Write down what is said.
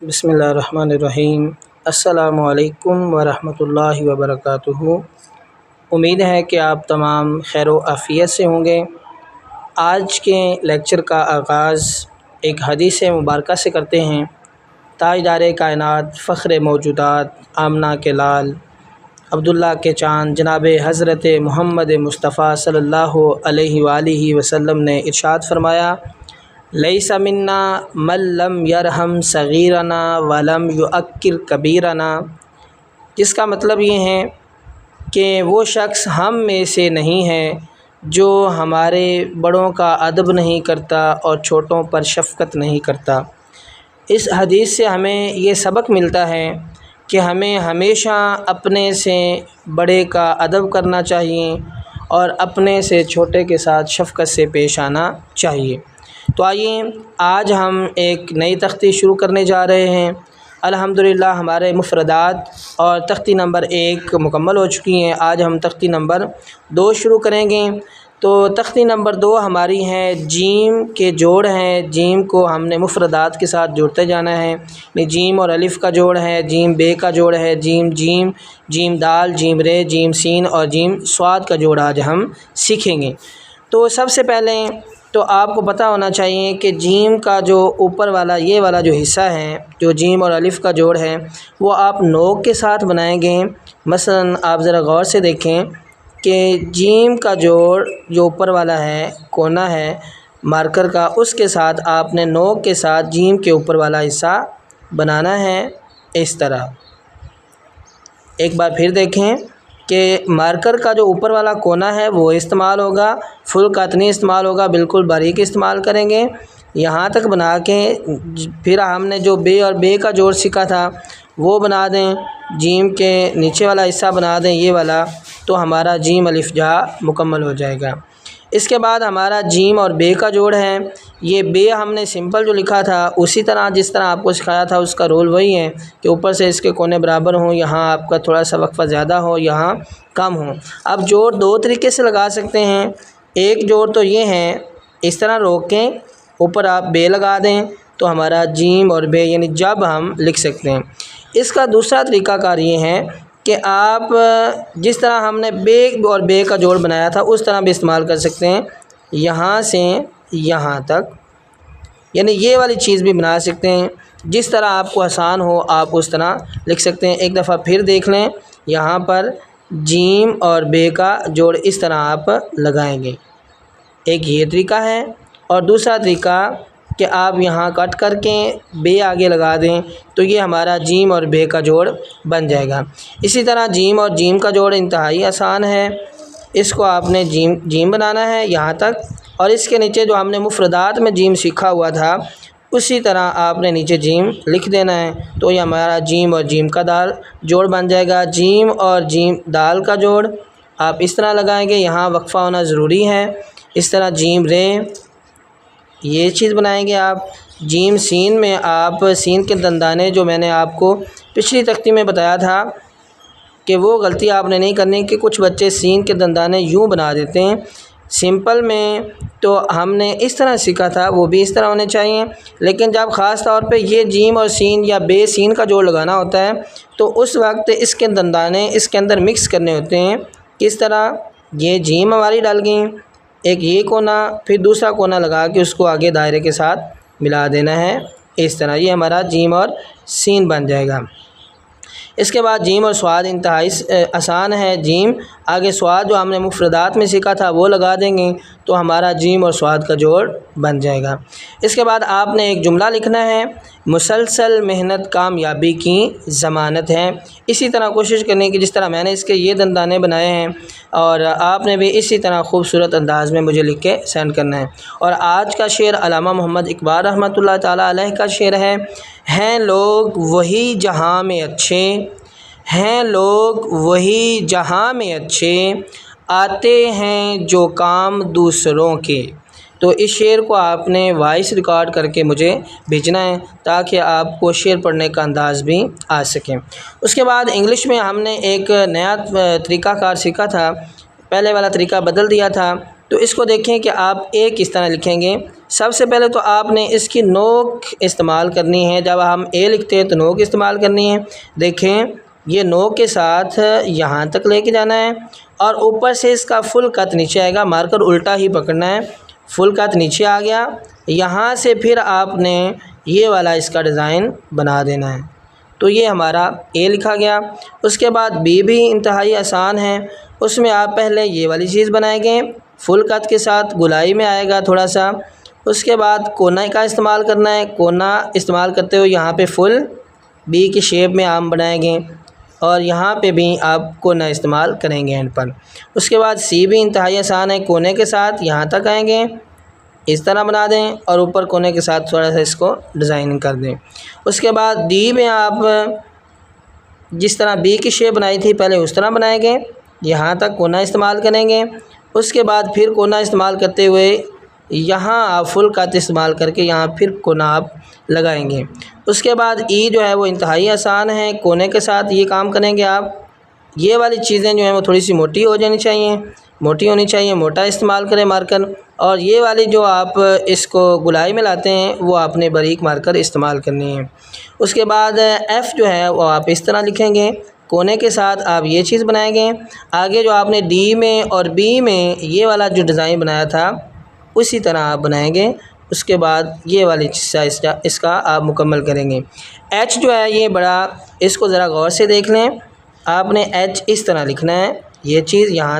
बिस्मिल्लाहिर्रहमानिर्रहीम। अस्सलामु अलैकुम वरहमतुल्लाहि वबरकातुहू। उम्मीद है कि आप तमाम खैर व आफ़ियत से होंगे। आज के लेक्चर का आगाज़ एक हदीस मुबारका से करते हैं। ताजदार कायनात, फ़ख्र मौजूदात, आमना के लाल, अब्दुल्ला के चाँद, जनाब हज़रत मोहम्मद मुस्तफ़ा सल्लल्लाहु अलैहि वालिहि वसल्लम ने इरशाद फरमाया, लैसा मिन्ना मन लम यरहम सगीरना वलम युअक्किर कबीरना। जिसका मतलब ये है कि वो शख्स हम में से नहीं है जो हमारे बड़ों का अदब नहीं करता और छोटों पर शफ़क़त नहीं करता। इस हदीस से हमें ये सबक मिलता है कि हमें हमेशा अपने से बड़े का अदब करना चाहिए और अपने से छोटे के साथ शफ़क़त से पेश आना चाहिए। तो आइए आज हम एक नई तख्ती शुरू करने जा रहे हैं। अल्हम्दुलिल्लाह हमारे मुफ़रदात और तख्ती नंबर 1 मुकम्मल हो चुकी हैं। आज हम तख्ती नंबर 2 शुरू करेंगे। तो तख्ती नंबर 2 हमारी है जीम के जोड़ हैं। जीम को हमने मुफ़रदात के साथ जोड़ते जाना है। जीम और अलिफ़ का जोड़ है, जीम बे का जोड़ है, जीम जीम, जीम दाल, जीम रे, जीम सीन और जीम स्वाद का जोड़ आज हम सीखेंगे। तो सबसे पहले तो आपको पता होना चाहिए कि जीम का जो ऊपर वाला ये वाला जो हिस्सा है, जो जीम और अलिफ़ का जोड़ है, वो आप नोक के साथ बनाएंगे। मसलन आप ज़रा गौर से देखें कि जीम का जोड़ जो ऊपर वाला है, कोना है मार्कर का, उसके साथ आपने नोक के साथ जीम के ऊपर वाला हिस्सा बनाना है इस तरह। एक बार फिर देखें कि मार्कर का जो ऊपर वाला कोना है वो इस्तेमाल होगा, फुल कतनी इस्तेमाल होगा, बिल्कुल बारीक इस्तेमाल करेंगे। यहाँ तक बना के फिर हमने जो बे और बे का जोड़ सीखा था वो बना दें, जीम के नीचे वाला हिस्सा बना दें ये वाला, तो हमारा जीम अलिफ जा मुकम्मल हो जाएगा। इसके बाद हमारा जीम और बे का जोड़ है। ये बे हमने सिंपल जो लिखा था उसी तरह जिस तरह आपको सिखाया था उसका रोल वही है कि ऊपर से इसके कोने बराबर हों, यहाँ आपका थोड़ा सा वक्फ़ा ज़्यादा हो, यहाँ कम हो। अब जोड़ दो तरीके से लगा सकते हैं। एक जोड़ तो ये है, इस तरह रोक के ऊपर आप बे लगा दें तो हमारा जीम और बे यानी जब हम लिख सकते हैं। इसका दूसरा तरीक़ाकार ये है कि आप जिस तरह हमने बे और बे का जोड़ बनाया था उस तरह भी इस्तेमाल कर सकते हैं। यहाँ से यहाँ तक यानी ये वाली चीज़ भी बना सकते हैं। जिस तरह आपको आसान हो आप उस तरह लिख सकते हैं। एक दफ़ा फिर देख लें, यहाँ पर जीम और बे का जोड़ इस तरह आप लगाएंगे। एक ये तरीका है और दूसरा तरीका कि आप यहाँ कट करके बे आगे लगा दें तो ये हमारा जीम और बे का जोड़ बन जाएगा। इसी तरह जीम और जीम का जोड़ इंतहाई आसान है। इसको आपने जीम जीम बनाना है यहाँ तक, और इसके नीचे जो हमने मुफ़रदात में जीम सीखा हुआ था उसी तरह आपने नीचे जीम लिख देना है, तो ये हमारा जीम और जीम का दाल जोड़ बन जाएगा। जीम और जीम दाल का जोड़ आप इस तरह लगाएंगे, यहाँ वक्फ़ा होना ज़रूरी है। इस तरह जीम रे ये चीज़ बनाएंगे आप। जीम सीन में आप सीन के दंदाने जो मैंने आपको पिछली तख्ती में बताया था कि वो गलती आपने नहीं करनी कि कुछ बच्चे सीन के दंदाने यूँ बना देते हैं। सिंपल में तो हमने इस तरह सीखा था, वो भी इस तरह होने चाहिए, लेकिन जब ख़ास तौर पे ये जीम और सीन या बे सीन का जोड़ लगाना होता है तो उस वक्त इसके दंदाने इसके अंदर मिक्स करने होते हैं। किस तरह, ये जीम हमारी डल गई, एक ये कोना फिर दूसरा कोना लगा के उसको आगे दायरे के साथ मिला देना है इस तरह। ये हमारा जीम और सीन बन जाएगा। इसके बाद जीम और स्वाद इंतहाई आसान है। जीम आगे स्वाद जो हमने मुफ़रदात में सीखा था वो लगा देंगे तो हमारा जीम और स्वाद का जोड़ बन जाएगा। इसके बाद आपने एक जुमला लिखना है, मुसलसल मेहनत कामयाबी की ज़मानत है। इसी तरह कोशिश करने की जिस तरह मैंने इसके ये दंदाने बनाए हैं और आपने भी इसी तरह खूबसूरत अंदाज़ में मुझे लिख के सेंड करना है। और आज का शेर अल्लामा मोहम्मद इकबाल रहमतुल्लाह ताला अलैह का शेर है, हैं लोग वही जहाँ में अच्छे, हैं लोग वही जहाँ में अच्छे, आते हैं जो काम दूसरों के। तो इस शेर को आपने वॉइस रिकॉर्ड करके मुझे भेजना है ताकि आपको शेर पढ़ने का अंदाज़ भी आ सके। उसके बाद इंग्लिश में हमने एक नया तरीक़ाकार सीखा था। पहले वाला तरीका बदल दिया था तो इसको देखें कि आप ए किस तरह लिखेंगे। सबसे पहले तो आपने इसकी नोक इस्तेमाल करनी है। जब हम ए लिखते हैं तो नोक इस्तेमाल करनी है। देखें, ये नोक के साथ यहाँ तक लेके जाना है और ऊपर से इसका फुल कट नीचे आएगा। मार्कर उल्टा ही पकड़ना है। फुल कट नीचे आ गया, यहाँ से फिर आपने ये वाला इसका डिज़ाइन बना देना है। तो ये हमारा ए लिखा गया। उसके बाद बी भी इंतहाई आसान है। उसमें आप पहले ये वाली चीज़ बनाएंगे, फुल कट के साथ गुलाई में आएगा थोड़ा सा। उसके बाद कोना का इस्तेमाल करना है। कोना इस्तेमाल करते हुए यहाँ पे फुल बी की शेप में आम बनाएंगे और यहाँ पे भी आप कोना इस्तेमाल करेंगे एंड पर। उसके बाद सी भी इंतहाई आसान है। कोने के साथ यहाँ तक आएंगे, इस तरह बना दें और ऊपर कोने के साथ थोड़ा सा इसको डिज़ाइनिंग कर दें। उसके बाद डी में आप जिस तरह बी की शेप बनाई थी पहले उस तरह बनाएंगे, यहाँ तक कोना इस्तेमाल करेंगे। उसके बाद फिर कोना इस्तेमाल करते हुए यहाँ आप फुल कट इस्तेमाल करके यहाँ फिर कोना आप लगाएंगे। उसके बाद ई जो है वो इंतहाई आसान है। कोने के साथ ये काम करेंगे आप। ये वाली चीज़ें जो हैं वो थोड़ी सी मोटी हो जानी चाहिए, मोटी होनी चाहिए, मोटा इस्तेमाल करें मार्कर। और ये वाली जो आप इसको गुलाई में लाते हैं वो आपने बारीक मार्कर इस्तेमाल करनी है। उसके बाद एफ़ जो है वो आप इस तरह लिखेंगे, कोने के साथ आप ये चीज़ बनाएंगे। आगे जो आपने डी में और बी में ये वाला जो डिज़ाइन बनाया था उसी तरह आप बनाएंगे। उसके बाद ये वाली हिस्सा इसका आप मुकम्मल करेंगे। एच जो है ये बड़ा, इसको ज़रा गौर से देख लें। आपने एच इस तरह लिखना है। ये चीज़ यहाँ